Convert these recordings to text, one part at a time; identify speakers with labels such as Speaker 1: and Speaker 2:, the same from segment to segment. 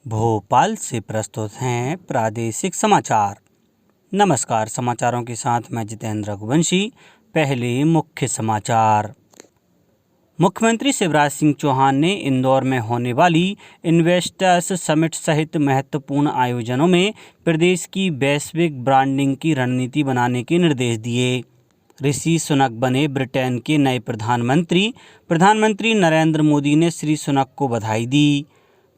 Speaker 1: भोपाल से प्रस्तुत हैं प्रादेशिक समाचार। नमस्कार, समाचारों के साथ मैं जितेंद्र रघुवंशी। पहले मुख्य समाचार। मुख्यमंत्री शिवराज सिंह चौहान ने इंदौर में होने वाली इन्वेस्टर्स समिट सहित महत्वपूर्ण आयोजनों में प्रदेश की वैश्विक ब्रांडिंग की रणनीति बनाने के निर्देश दिए। ऋषि सुनक बने ब्रिटेन के नए प्रधानमंत्री नरेंद्र मोदी ने श्री सुनक को बधाई दी।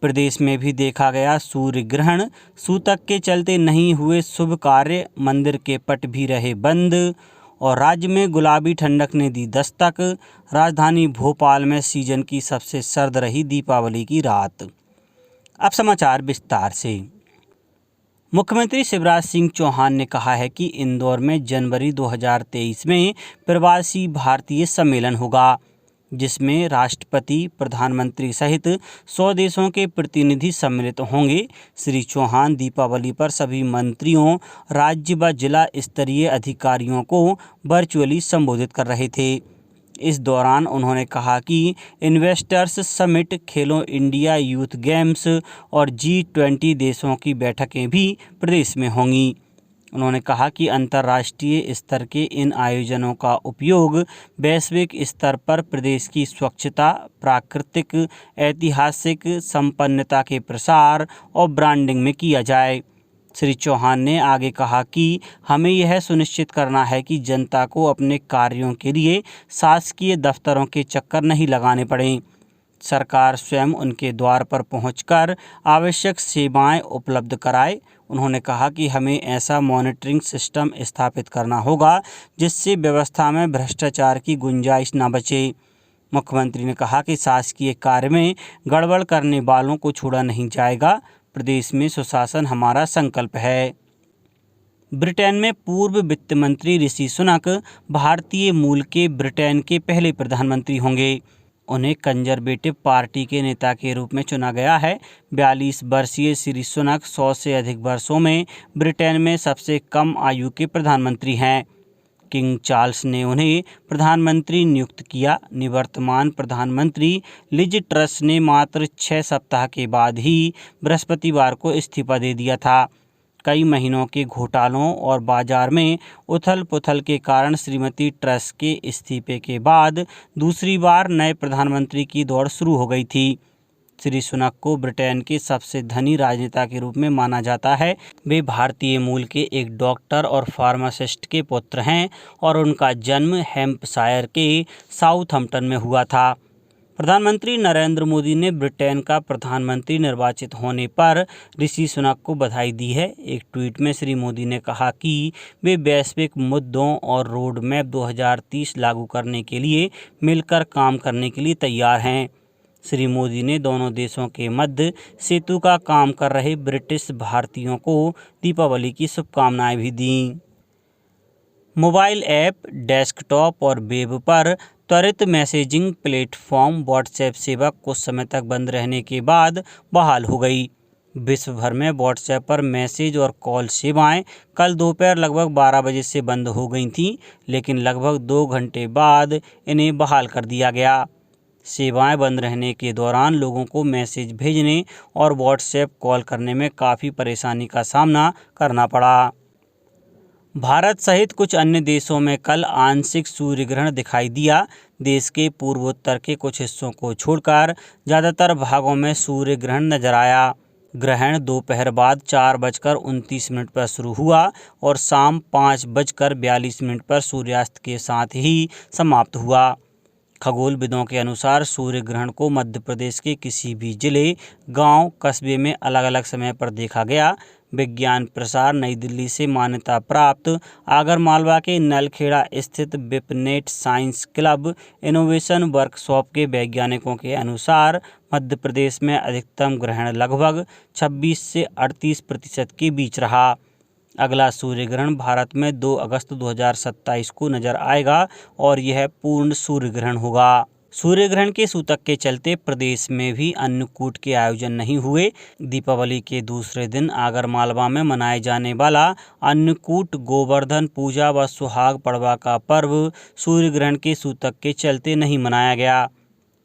Speaker 1: प्रदेश में भी देखा गया सूर्य ग्रहण, सूतक के चलते नहीं हुए शुभ कार्य, मंदिर के पट भी रहे बंद और राज्य में गुलाबी ठंडक ने दी दस्तक। राजधानी भोपाल में सीजन की सबसे सर्द रही दीपावली की रात। अब समाचार विस्तार से। मुख्यमंत्री शिवराज सिंह चौहान ने कहा है कि इंदौर में जनवरी 2023 में प्रवासी भारतीय सम्मेलन होगा, जिसमें राष्ट्रपति, प्रधानमंत्री सहित 100 देशों के प्रतिनिधि सम्मिलित होंगे। श्री चौहान दीपावली पर सभी मंत्रियों, राज्य व जिला स्तरीय अधिकारियों को वर्चुअली संबोधित कर रहे थे। इस दौरान उन्होंने कहा कि इन्वेस्टर्स समिट, खेलो इंडिया यूथ गेम्स और G20 देशों की बैठकें भी प्रदेश में होंगी। उन्होंने कहा कि अंतर्राष्ट्रीय स्तर के इन आयोजनों का उपयोग वैश्विक स्तर पर प्रदेश की स्वच्छता, प्राकृतिक, ऐतिहासिक संपन्नता के प्रसार और ब्रांडिंग में किया जाए। श्री चौहान ने आगे कहा कि हमें यह सुनिश्चित करना है कि जनता को अपने कार्यों के लिए शासकीय दफ्तरों के चक्कर नहीं लगाने पड़ें। सरकार स्वयं उनके द्वार पर पहुंचकर आवश्यक सेवाएं उपलब्ध कराए। उन्होंने कहा कि हमें ऐसा मॉनिटरिंग सिस्टम स्थापित करना होगा जिससे व्यवस्था में भ्रष्टाचार की गुंजाइश न बचे। मुख्यमंत्री ने कहा कि शासकीय कार्य में गड़बड़ करने वालों को छोड़ा नहीं जाएगा। प्रदेश में सुशासन हमारा संकल्प है। ब्रिटेन में पूर्व वित्त मंत्री ऋषि सुनक भारतीय मूल के ब्रिटेन के पहले प्रधानमंत्री होंगे। उन्हें कंजरवेटिव पार्टी के नेता के रूप में चुना गया है। 42 वर्षीय श्री सुनक 100 से अधिक वर्षों में ब्रिटेन में सबसे कम आयु के प्रधानमंत्री हैं। किंग चार्ल्स ने उन्हें प्रधानमंत्री नियुक्त किया। निवर्तमान प्रधानमंत्री लिज ट्रस ने मात्र 6 सप्ताह के बाद ही बृहस्पतिवार को इस्तीफा दे दिया था। कई महीनों के घोटालों और बाजार में उथल पुथल के कारण श्रीमती ट्रस के इस्तीफे के बाद दूसरी बार नए प्रधानमंत्री की दौड़ शुरू हो गई थी। श्री सुनक को ब्रिटेन के सबसे धनी राजनेता के रूप में माना जाता है। वे भारतीय मूल के एक डॉक्टर और फार्मासिस्ट के पुत्र हैं और उनका जन्म हैम्पशायर के साउथहम्पटन में हुआ था। प्रधानमंत्री नरेंद्र मोदी ने ब्रिटेन का प्रधानमंत्री निर्वाचित होने पर ऋषि सुनक को बधाई दी है। एक ट्वीट में श्री मोदी ने कहा कि वे वैश्विक मुद्दों और रोड मैप 2030 लागू करने के लिए मिलकर काम करने के लिए तैयार हैं। श्री मोदी ने दोनों देशों के मध्य सेतु का काम कर रहे ब्रिटिश भारतीयों को दीपावली की शुभकामनाएं भी दीं। मोबाइल ऐप, डेस्कटॉप और वेब पर त्वरित मैसेजिंग प्लेटफॉर्म व्हाट्सएप सेवा कुछ समय तक बंद रहने के बाद बहाल हो गई। विश्व भर में व्हाट्सएप पर मैसेज और कॉल सेवाएं कल दोपहर लगभग 12 बजे से बंद हो गई थीं, लेकिन लगभग 2 घंटे बाद इन्हें बहाल कर दिया गया। सेवाएं बंद रहने के दौरान लोगों को मैसेज भेजने और व्हाट्सएप कॉल करने में काफ़ी परेशानी का सामना करना पड़ा। भारत सहित कुछ अन्य देशों में कल आंशिक सूर्य ग्रहण दिखाई दिया। देश के पूर्वोत्तर के कुछ हिस्सों को छोड़कर ज़्यादातर भागों में सूर्य ग्रहण नजर आया। ग्रहण दोपहर बाद 4:29 पर शुरू हुआ और शाम 5:42 पर सूर्यास्त के साथ ही समाप्त हुआ। खगोलविदों के अनुसार सूर्य ग्रहण को मध्य प्रदेश के किसी भी जिले, गांव, कस्बे में अलग अलग समय पर देखा गया। विज्ञान प्रसार नई दिल्ली से मान्यता प्राप्त आगरमालवा के नलखेड़ा स्थित Vipnet science club innovation workshop के वैज्ञानिकों के अनुसार मध्य प्रदेश में अधिकतम ग्रहण लगभग 26 से 38% के बीच रहा। अगला सूर्य ग्रहण भारत में 2 अगस्त 2027 को नजर आएगा और यह पूर्ण सूर्य ग्रहण होगा। सूर्य ग्रहण के सूतक के चलते प्रदेश में भी अन्नकूट के आयोजन नहीं हुए। दीपावली के दूसरे दिन आगरमालवा में मनाए जाने वाला अन्नकूट, गोवर्धन पूजा व सुहाग पड़वा का पर्व सूर्य ग्रहण के सूतक के चलते नहीं मनाया गया।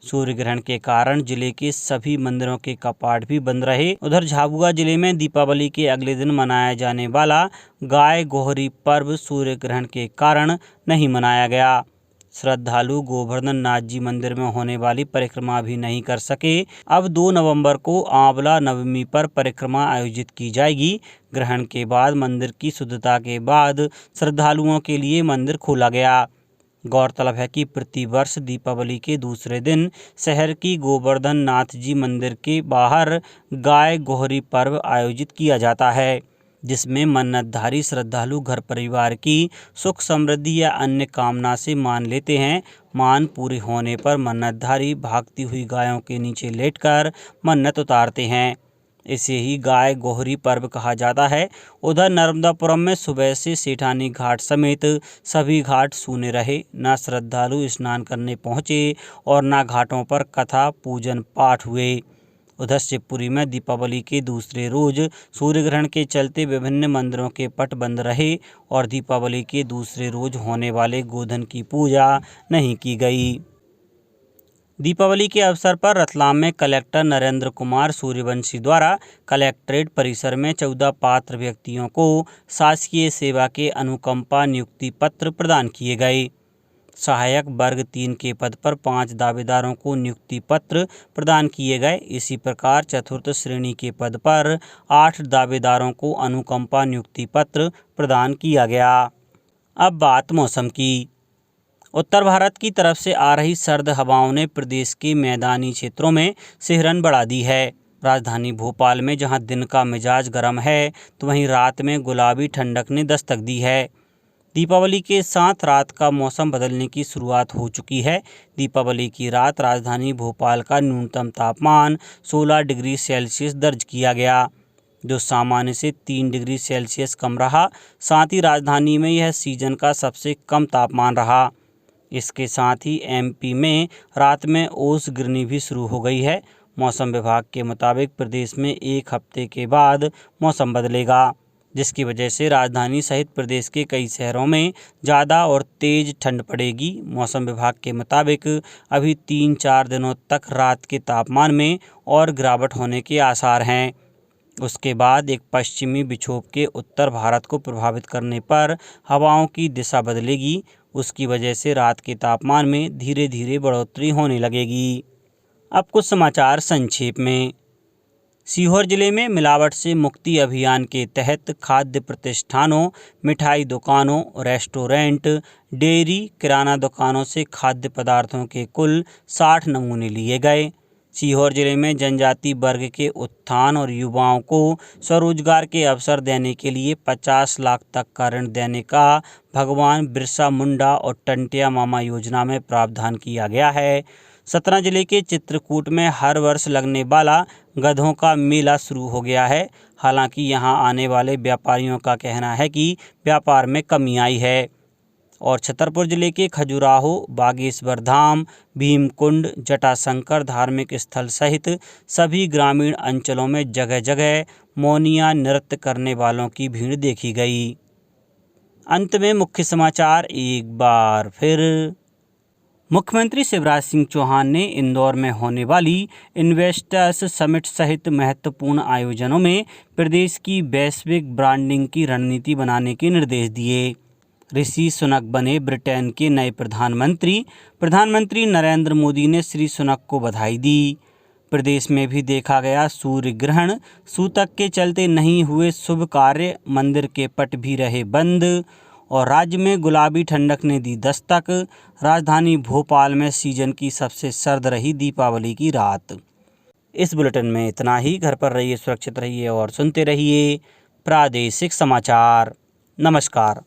Speaker 1: सूर्य ग्रहण के कारण जिले के सभी मंदिरों के कपाट भी बंद रहे। उधर झाबुआ जिले में दीपावली के अगले दिन मनाया जाने वाला गाय गोहरी पर्व सूर्य ग्रहण के कारण नहीं मनाया गया। श्रद्धालु गोवर्धन नाथ जी मंदिर में होने वाली परिक्रमा भी नहीं कर सके। अब 2 नवंबर को आंवला नवमी पर परिक्रमा आयोजित की जाएगी। ग्रहण के बाद मंदिर की शुद्धता के बाद श्रद्धालुओं के लिए मंदिर खोला गया। गौरतलब है कि प्रतिवर्ष दीपावली के दूसरे दिन शहर की गोवर्धन नाथ जी मंदिर के बाहर गाय गोहरी पर्व आयोजित किया जाता है, जिसमें मन्नतधारी श्रद्धालु घर परिवार की सुख समृद्धि या अन्य कामना से मान लेते हैं। मान पूरी होने पर मन्नतधारी भागती हुई गायों के नीचे लेटकर मन्नत उतारते हैं। इसे ही गाय गोहरी पर्व कहा जाता है। उधर नर्मदापुरम में सुबह से सेठानी घाट समेत सभी घाट सूने रहे। न श्रद्धालु स्नान करने पहुंचे और न घाटों पर कथा पूजन पाठ हुए। उधर शिवपुरी में दीपावली के दूसरे रोज सूर्य ग्रहण के चलते विभिन्न मंदिरों के पट बंद रहे और दीपावली के दूसरे रोज होने वाले गोधन की पूजा नहीं की गई। दीपावली के अवसर पर रतलाम में कलेक्टर नरेंद्र कुमार सूर्यवंशी द्वारा कलेक्ट्रेट परिसर में 14 पात्र व्यक्तियों को शासकीय सेवा के अनुकंपा नियुक्ति पत्र प्रदान किए गए। सहायक वर्ग 3 के पद पर 5 दावेदारों को नियुक्ति पत्र प्रदान किए गए। इसी प्रकार चतुर्थ श्रेणी के पद पर 8 दावेदारों को अनुकंपा नियुक्ति पत्र प्रदान किया गया। अब बात मौसम की। उत्तर भारत की तरफ से आ रही सर्द हवाओं ने प्रदेश के मैदानी क्षेत्रों में सिहरन बढ़ा दी है। राजधानी भोपाल में जहां दिन का मिजाज गर्म है, तो वहीं रात में गुलाबी ठंडक ने दस्तक दी है। दीपावली के साथ रात का मौसम बदलने की शुरुआत हो चुकी है। दीपावली की रात राजधानी भोपाल का न्यूनतम तापमान 16 डिग्री सेल्सियस दर्ज किया गया, जो सामान्य से 3 डिग्री सेल्सियस कम रहा। साथ ही राजधानी में यह सीजन का सबसे कम तापमान रहा। इसके साथ ही एमपी में रात में ओस गिरनी भी शुरू हो गई है। मौसम विभाग के मुताबिक प्रदेश में 1 हफ्ते के बाद मौसम बदलेगा, जिसकी वजह से राजधानी सहित प्रदेश के कई शहरों में ज़्यादा और तेज़ ठंड पड़ेगी। मौसम विभाग के मुताबिक अभी 3-4 दिनों तक रात के तापमान में और गिरावट होने के आसार हैं। उसके बाद एक पश्चिमी विक्षोभ के उत्तर भारत को प्रभावित करने पर हवाओं की दिशा बदलेगी। उसकी वजह से रात के तापमान में धीरे धीरे बढ़ोतरी होने लगेगी। अब कुछ समाचार संक्षेप में। सीहोर जिले में मिलावट से मुक्ति अभियान के तहत खाद्य प्रतिष्ठानों, मिठाई दुकानों, रेस्टोरेंट, डेयरी, किराना दुकानों से खाद्य पदार्थों के कुल 60 नमूने लिए गए। सीहोर जिले में जनजाति वर्ग के उत्थान और युवाओं को स्वरोजगार के अवसर देने के लिए 50 लाख तक का ऋण देने का भगवान बिरसा मुंडा और टंटिया मामा योजना में प्रावधान किया गया है। सतना जिले के चित्रकूट में हर वर्ष लगने वाला गधों का मेला शुरू हो गया है। हालांकि यहां आने वाले व्यापारियों का कहना है कि व्यापार में कमी आई है। और छतरपुर जिले के खजुराहो, बागेश्वर धाम, भीमकुंड, जटाशंकर धार्मिक स्थल सहित सभी ग्रामीण अंचलों में जगह जगह मौनिया नृत्य करने वालों की भीड़ देखी गई। अंत में मुख्य समाचार एक बार फिर। मुख्यमंत्री शिवराज सिंह चौहान ने इंदौर में होने वाली इन्वेस्टर्स समिट सहित महत्वपूर्ण आयोजनों में प्रदेश की वैश्विक ब्रांडिंग की रणनीति बनाने के निर्देश दिए। ऋषि सुनक बने ब्रिटेन के नए प्रधानमंत्री नरेंद्र मोदी ने श्री सुनक को बधाई दी। प्रदेश में भी देखा गया सूर्य ग्रहण, सूतक के चलते नहीं हुए शुभ कार्य, मंदिर के पट भी रहे बंद और राज्य में गुलाबी ठंडक ने दी दस्तक। राजधानी भोपाल में सीजन की सबसे सर्द रही दीपावली की रात। इस बुलेटिन में इतना ही। घर पर रहिए, सुरक्षित रहिए और सुनते रहिए प्रादेशिक समाचार। नमस्कार।